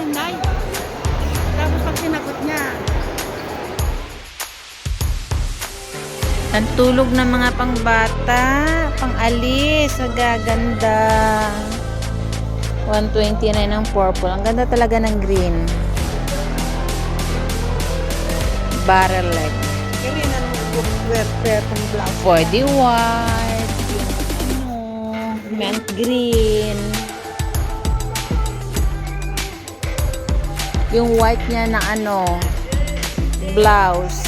yan, Day. Tapos pag sinagot niya, Ang tulog ng mga pangbata, pang-alis, gaganda. 129 ang purple. Ang ganda talaga ng green. Barrel leg. kaya na wear kong blouse. Pwede white. Yung mint green. Yung white niya na blouse.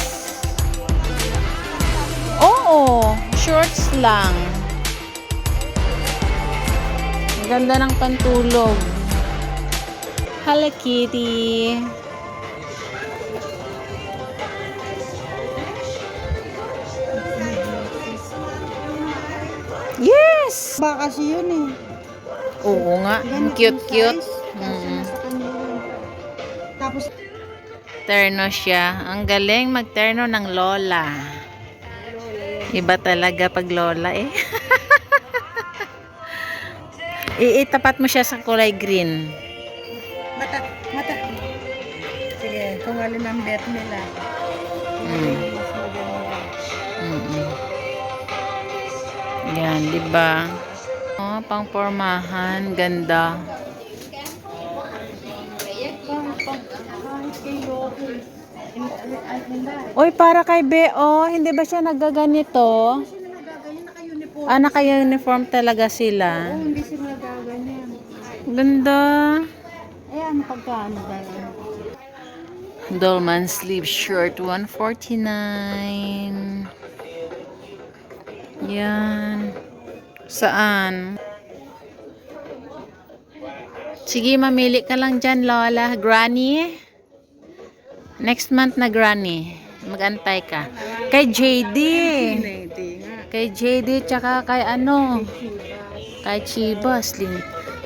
Oo, shorts lang. Ang ganda ng pantulog. Hello Kitty. Yes! Ba kasi yun eh. Oo nga, ang Ganitong cute-cute. size, kasi nasa kanya yun. Tapos, Terno siya. Ang galing magterno ng lola. Iba talaga pag lola eh. Iitapat mo siya sa kulay green. mata. Sige, kung alin ang bet nila. Mm. Mas maganda. Mm-mm. Yan, di ba? Oh, pangpormahan, ganda. Oy, para kay Beo, hindi ba siya nagaganito? Sino nagaganyan? Naka-uniform. Ah, naka-uniform talaga sila. Oo, hindi sila nagaganyan. Ganda. Ayan, pagkaano ba yun? Dolman sleeve shirt, 149. Yan. Saan? Sige, mamili ka lang dyan, Lola. Granny? Next month na Granny. Magantay ka. Kay JD. Hindi nga. Kay JD, tsaka kay kay Chivas.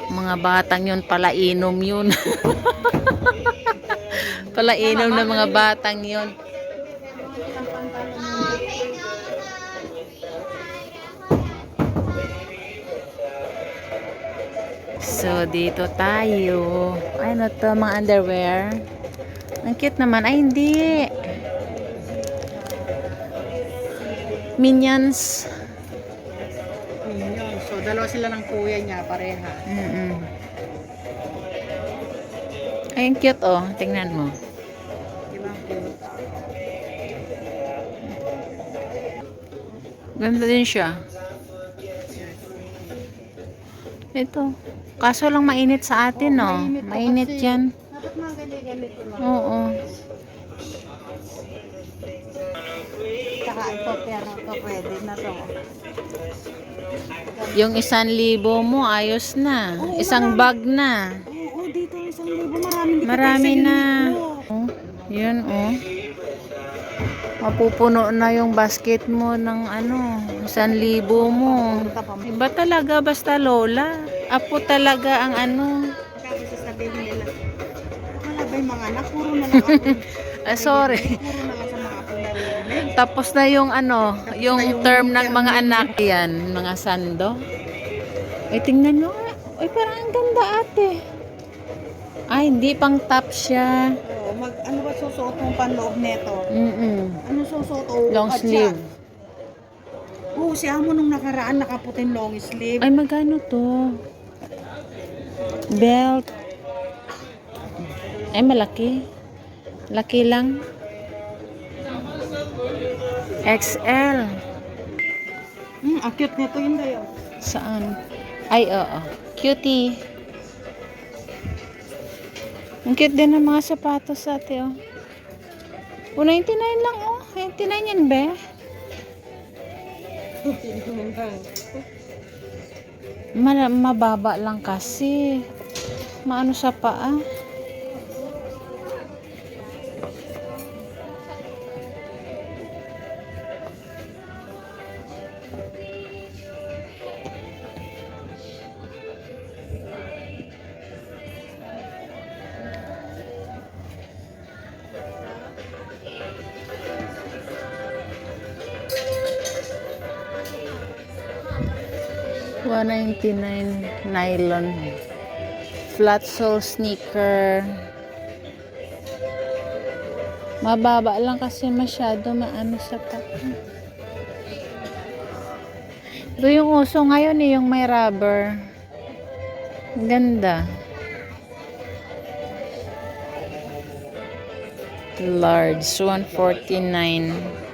Mga batang yun, palainom yun. Palainom ng mga batang yun. So, dito tayo. Ano to, mga underwear. Ang cute naman. Ay, hindi. Minions. Yun. So, dalawa sila ng kuya niya, pareha. Ay, ang cute oh. Tingnan mo. Di ba? Ganda din siya. Ito. Kaso lang mainit sa atin, no? Mainit kasi. yan. Dapat mga ganito lang. Oo. Tsaka ito, pero ito pwede na to. Yung 1,000 mo, ayos na. Oo, Isang bag na. Oo, dito 1,000. Marami. Marami na. Oh, yun, oh. Mapupuno na yung basket mo ng 1,000 mo. Iba talaga, basta lola. Apo talaga ang Tapos sasabihin nila, wala ba yung mga anak? Puro na lang ako. sorry. Puro na lang sa mga apo naririnig. Tapos na yung yung term ng mga anak. Yan, mga sando. Ay, tingnan nyo nga. Ay, parang ang ganda ate. Ay, hindi pang top siya. Oo, ano ba susuot mong panloob neto? Ano susuot? Long sleeve. Oo, siya mo nung nakaraan nakaputin long sleeve. Ay, magkano to? Belt. Ay, malaki. Laki lang. XL. Ang cute nito yun dayo. Saan? Ay, oo. Cutie. Ang cute din ng mga sapatos ate, oh. 199 lang, oh. 99 yan, be. Mababa lang kasi. Maano sa paa. $199 nylon. Flat sole sneaker. Mababa lang kasi masyado maano sa pa. Ito yung uso ngayon yung may rubber. Ganda. Large, 149.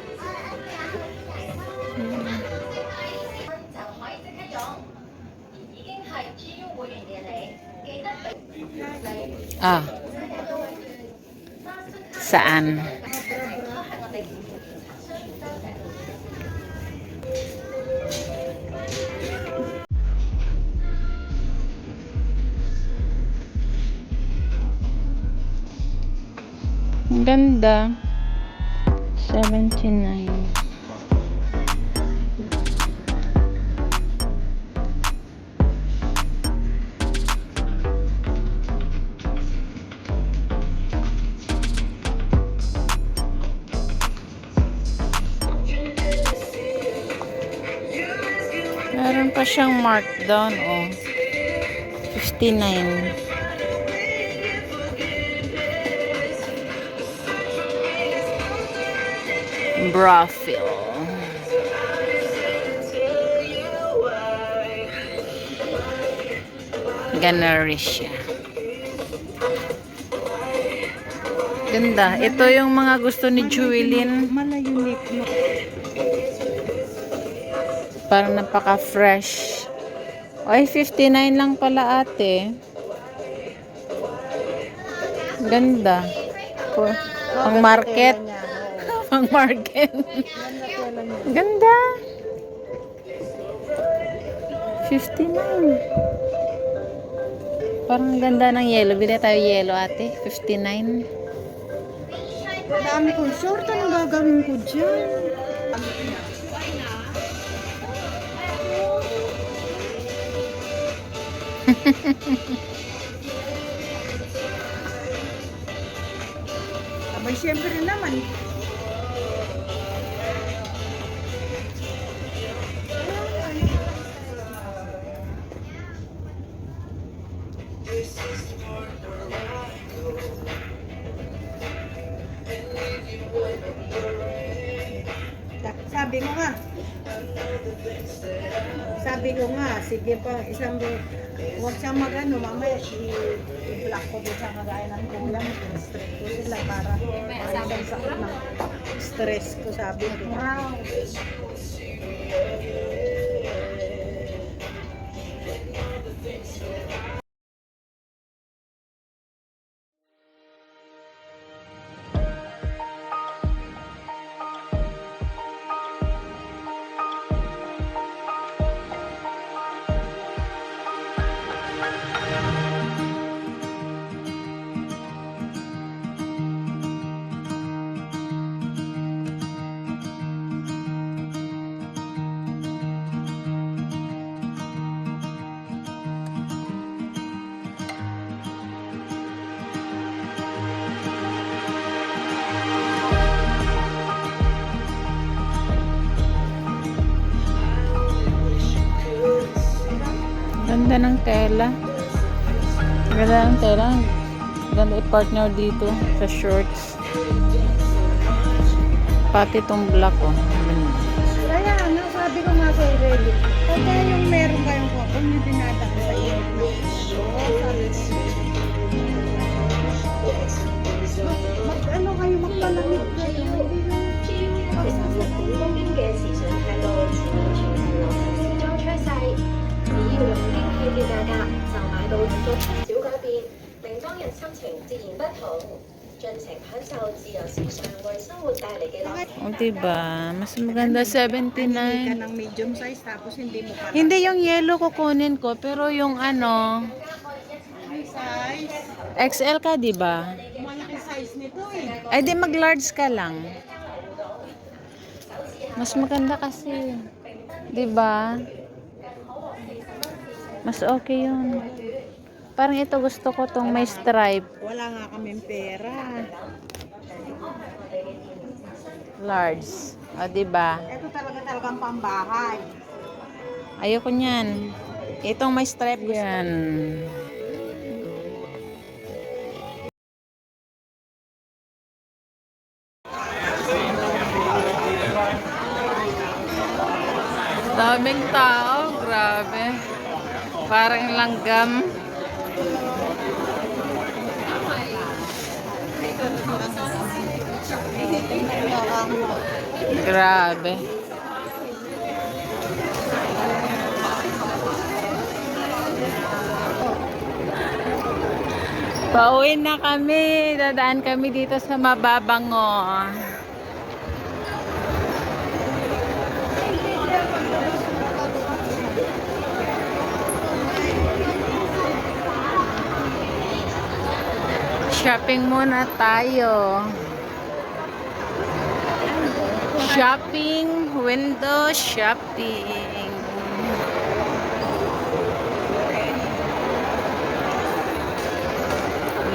Ah. Saan? Ang ganda. 79. Meron pa siyang markdown, oh. 59. Brafil. Ganari siya. Ganda. Ito yung mga gusto ni Jewelyn. Mala unique no. Parang napaka-fresh. Ay, 59 lang pala ate. Ganda. Ang market. Ang market. Ganda. 59. Parang ganda ng yellow. Bili tayo yellow ate. 59. Dami kong short. Anong gagawin ko dyan? Abay, syempre naman. Sabi ko nga. Sabi ko nga, sige pa, isang huwag siyang mag-ano, mamaya i-block ko doon sa magaya ng kulang. Stress ko sila para isang sakit ng stress ko, sabi ko. Ganda ng tela. Ganda ng tela. Ganda i-partner dito sa shorts. Pati itong black, oh. Kaya ano, sabi ko nga sa Ireli, pagka yung meron kayong kung yung dinadaan sa inyo na mag-ano kayo, magpalamig kayo, hindi na O, diba? Mas maganda 79. ka ng medium size tapos hindi mo pa Hindi yung yellow kukunin ko, pero yung ano, size. XL ka, diba? Malaki size nito eh. Ay, di mag-large ka lang. Mas maganda kasi. Diba? Mas okay yun. Parang ito gusto ko tong may stripe. Wala nga kaming pera. Large. O, diba? Ito talagang pambahay. Ayoko niyan. Itong may stripe. Yan. daming tao. Grabe. Parang langgam. Grabe. Pauwi na kami. Dadaan kami dito sa Mababango. Shopping muna tayo. Shopping, window shopping.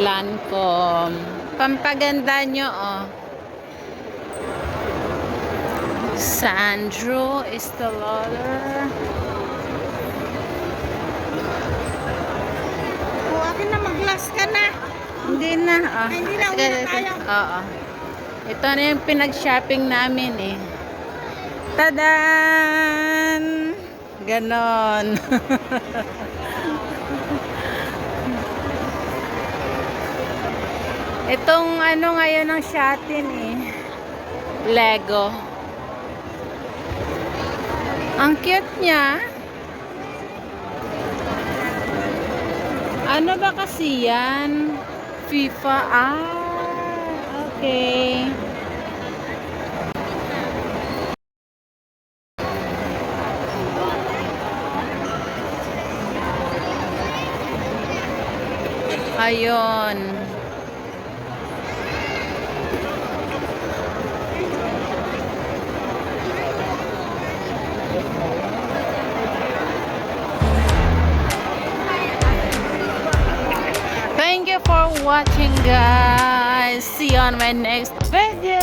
Lancome. Pampaganda nyo, oh. Sandro Estolor. O, akin na, mag-glass ka na. Hindi na, oh. Ay, hindi na, uwi na tayo. Oo. Ito na yung pinag-shopping namin, eh. Tadan! Ganon. Itong ano ngayon ang shatin, eh. Lego. Ang cute niya. Ano ba kasi yan? FIFA. Ah, okay. Ayun. Thank you for watching, guys. See you on my next video.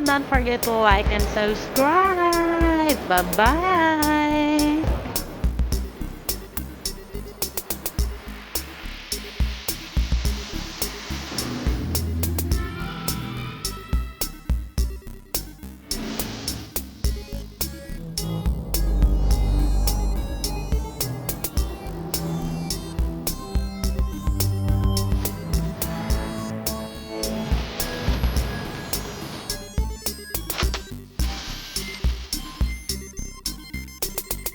Don't forget to like and subscribe. Bye-bye.